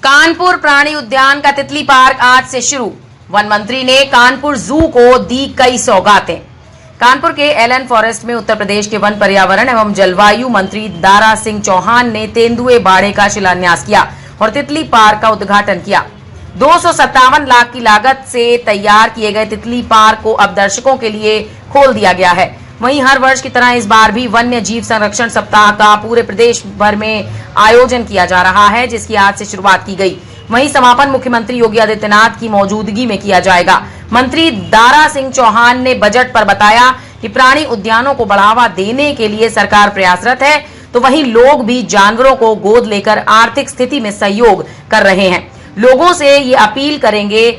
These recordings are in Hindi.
कानपुर प्राणी उद्यान का तितली पार्क आज से शुरू। वन मंत्री ने कानपुर जू को दी कई सौगातें। कानपुर के एलन फॉरेस्ट में उत्तर प्रदेश के वन पर्यावरण एवं जलवायु मंत्री दारा सिंह चौहान ने तेंदुए बाड़े का शिलान्यास किया और तितली पार्क का उद्घाटन किया। 257 लाख की लागत से तैयार किए गए तितली पार्क को अब दर्शकों के लिए खोल दिया गया है। वहीं हर वर्ष की तरह इस बार भी वन्य जीव संरक्षण सप्ताह का पूरे प्रदेश भर में आयोजन किया जा रहा है, जिसकी आज से शुरुआत की गई। वहीं समापन मुख्यमंत्री योगी आदित्यनाथ की मौजूदगी में किया जाएगा। मंत्री दारा सिंह चौहान ने बजट पर बताया कि प्राणी उद्यानों को बढ़ावा देने के लिए सरकार प्रयासरत है, तो वहीं लोग भी जानवरों को गोद लेकर आर्थिक स्थिति में सहयोग कर रहे हैं। लोगों से ये अपील करेंगे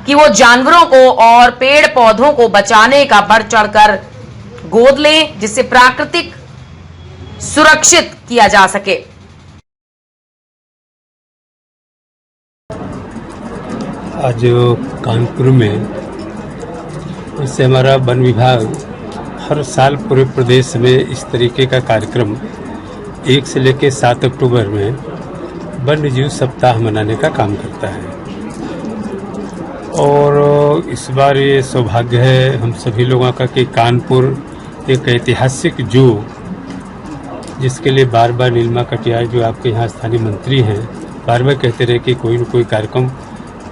कि वो जानवरों को और पेड़ पौधों को बचाने का बढ़ चढ़कर गोद लें, जिससे प्राकृतिक सुरक्षित किया जा सके। आज कानपुर में इससे हमारा वन विभाग हर साल पूरे प्रदेश में इस तरीके का कार्यक्रम 1 से लेकर 7 अक्टूबर में वन्य जीव सप्ताह मनाने का काम करता है। और इस बार ये सौभाग्य है हम सभी लोगों का कि कानपुर एक ऐतिहासिक जू, जिसके लिए बार बार नीलिमा कटियार जो आपके यहाँ स्थानीय मंत्री हैं बार बार कहते रहे कि कोई न कोई कार्यक्रम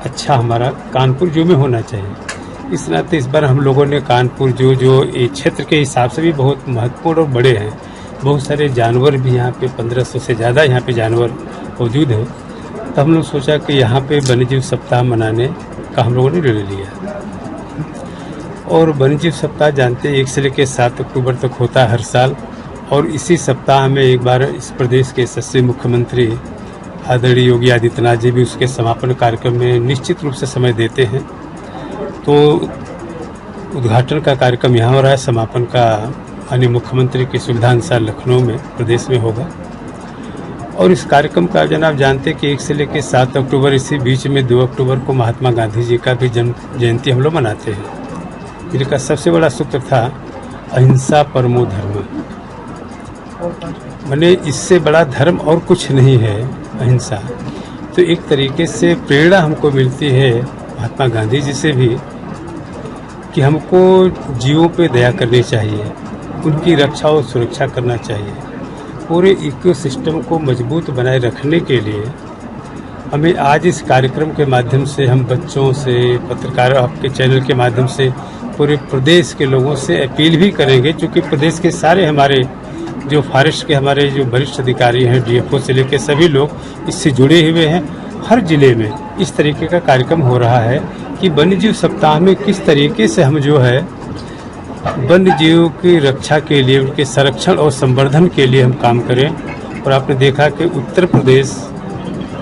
अच्छा हमारा कानपुर जू में होना चाहिए। इस नाते इस बार हम लोगों ने कानपुर जू जो इस क्षेत्र के हिसाब से भी बहुत महत्वपूर्ण और बड़े हैं, बहुत सारे जानवर भी यहाँ पे 1500 से ज़्यादा यहाँ पे जानवर मौजूद हैं, तो हम लोग सोचा कि यहाँ पे वन्यजीव सप्ताह मनाने का हम लोगों ने निर्णय लिया। और वन्यजीव सप्ताह जानते हैं 1 से लेकर 7 अक्टूबर तक होता है हर साल। और इसी सप्ताह में एक बार इस प्रदेश के यशस्वी मुख्यमंत्री आदरणीय योगी आदित्यनाथ जी भी उसके समापन कार्यक्रम में निश्चित रूप से समय देते हैं। तो उद्घाटन का कार्यक्रम यहाँ हो रहा है, समापन का अन्य मुख्यमंत्री की सुविधा अनुसार लखनऊ में प्रदेश में होगा। और इस कार्यक्रम का आयोजन आप जानते हैं कि 1 से लेकर 7 अक्टूबर, इसी बीच में 2 अक्टूबर को महात्मा गांधी जी का भी जन्म जयंती हम लोग मनाते हैं, जिनका सबसे बड़ा सूत्र था अहिंसा परमो धर्म। माने इससे बड़ा धर्म और कुछ नहीं है अहिंसा। तो एक तरीके से प्रेरणा हमको मिलती है महात्मा गांधी जी से भी कि हमको जीवों पे दया करनी चाहिए, उनकी रक्षा और सुरक्षा करना चाहिए। पूरे इकोसिस्टम को मजबूत बनाए रखने के लिए हमें आज इस कार्यक्रम के माध्यम से हम बच्चों से, पत्रकार आपके चैनल के माध्यम से पूरे प्रदेश के लोगों से अपील भी करेंगे, क्योंकि प्रदेश के सारे हमारे जो फॉरेस्ट के हमारे जो वरिष्ठ अधिकारी हैं, डीएफओ से लेकर सभी लोग इससे जुड़े हुए हैं। हर जिले में इस तरीके का कार्यक्रम हो रहा है कि वन्यजीव सप्ताह में किस तरीके से हम जो है वन्य जीव की रक्षा के लिए, उनके संरक्षण और संवर्धन के लिए हम काम करें। और आपने देखा कि उत्तर प्रदेश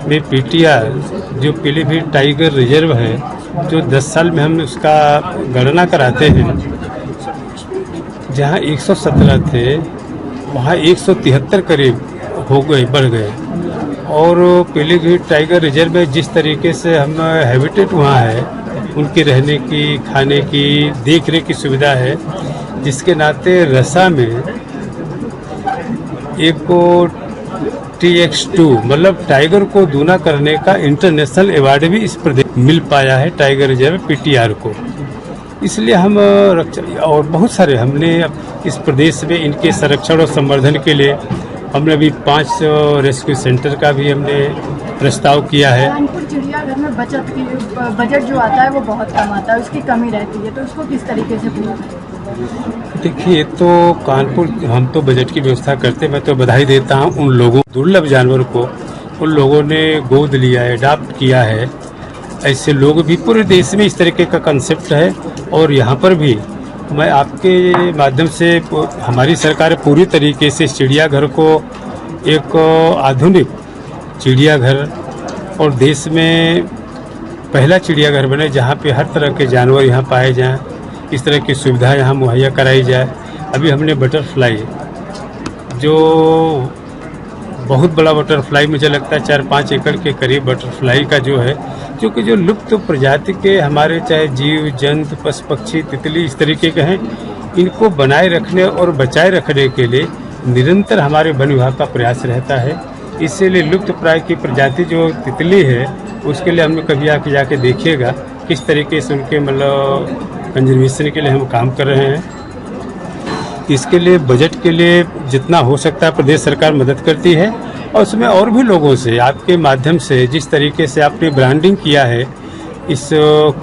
में पीटीआर जो पीलीभीत टाइगर रिजर्व है, जो 10 साल में हम उसका गणना कराते हैं, जहाँ 117 थे वहाँ 173 करीब हो गए, बढ़ गए। और पीलीभीत टाइगर रिजर्व में जिस तरीके से हम हैबिटेट वहाँ है, उनकी रहने की, खाने की, देख रेख की सुविधा है, जिसके नाते रसा में एक को TX2 मतलब टाइगर को दूना करने का इंटरनेशनल अवार्ड भी इस प्रदेश मिल पाया है टाइगर रिजर्व पीटीआर को। इसलिए हम और बहुत सारे हमने इस प्रदेश में इनके संरक्षण और संवर्धन के लिए हमने अभी 5 रेस्क्यू सेंटर का भी हमने प्रस्ताव किया है। कानपुर चिड़ियाघर में बजट जो आता है वो बहुत कम आता है, उसकी कमी रहती है, तो उसको किस तरीके से पूरा करें? देखिए, तो कानपुर हम तो बजट की व्यवस्था करते हैं। मैं तो बधाई देता हूँ उन लोगों, दुर्लभ जानवर को उन लोगों ने गोद लिया है, अडॉप्ट किया है। ऐसे लोग भी पूरे देश में इस तरीके का कंसेप्ट है। और यहाँ पर भी मैं आपके माध्यम से हमारी सरकार पूरी तरीके से चिड़ियाघर को एक आधुनिक चिड़ियाघर और देश में पहला चिड़ियाघर बने जहाँ पे हर तरह के जानवर यहाँ पाए जाएं, इस तरह की सुविधा यहाँ मुहैया कराई जाए। अभी हमने बटरफ्लाई, जो बहुत बड़ा बटरफ्लाई, मुझे लगता है 4-5 एकड़ के करीब बटरफ्लाई का जो है, क्योंकि जो लुप्त प्रजाति के हमारे चाहे जीव जंतु, पशु पक्षी, तितली इस तरीके के हैं, इनको बनाए रखने और बचाए रखने के लिए निरंतर हमारे वन विभाग का प्रयास रहता है। इसीलिए लुप्त प्राय की प्रजाति जो तितली है उसके लिए हमने कभी आके जाके देखिएगा किस तरीके से उनके मतलब कंजर्वेशन के लिए हम काम कर रहे हैं। इसके लिए बजट के लिए जितना हो सकता है प्रदेश सरकार मदद करती है और उसमें और भी लोगों से आपके माध्यम से जिस तरीके से आपने ब्रांडिंग किया है इस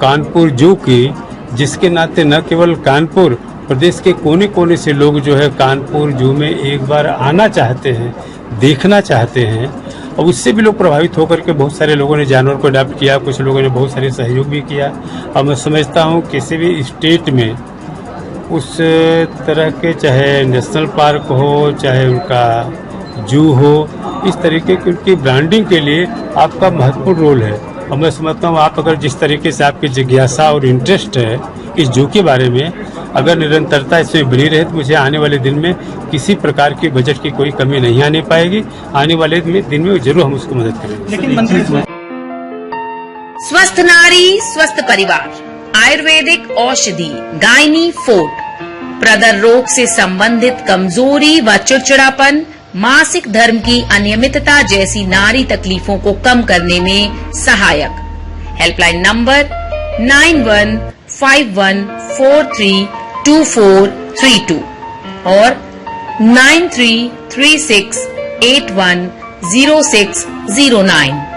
कानपुर जू की, जिसके नाते न केवल कानपुर प्रदेश के कोने कोने से लोग जो है कानपुर जू में एक बार आना चाहते हैं, देखना चाहते हैं और उससे भी लोग प्रभावित होकर के बहुत सारे लोगों ने जानवर को अडॉप्ट किया, कुछ लोगों ने बहुत सारे सहयोग भी किया। और मैं समझता हूँ किसी भी स्टेट में उस तरह के चाहे नेशनल पार्क हो चाहे उनका जू हो, इस तरीके की उनकी ब्रांडिंग के लिए आपका महत्वपूर्ण रोल है। और मैं समझता हूँ आप अगर जिस तरीके से आपकी जिज्ञासा और इंटरेस्ट है इस जू के बारे में, अगर निरंतरता इसमें बनी रहे तो मुझे आने वाले दिन में किसी प्रकार की बजट की कोई कमी नहीं आने पाएगी। आने वाले दिन में जरूर हम उसको मदद करेंगे। लेकिन मंत्री स्वस्थ नारी स्वस्थ परिवार, आयुर्वेदिक औषधि गायनी फोर्ट, प्रदर रोग से संबंधित कमजोरी व चिड़चिड़ापन, मासिक धर्म की अनियमितता जैसी नारी तकलीफों को कम करने में सहायक। हेल्पलाइन नंबर 9151432432 और 9336810609।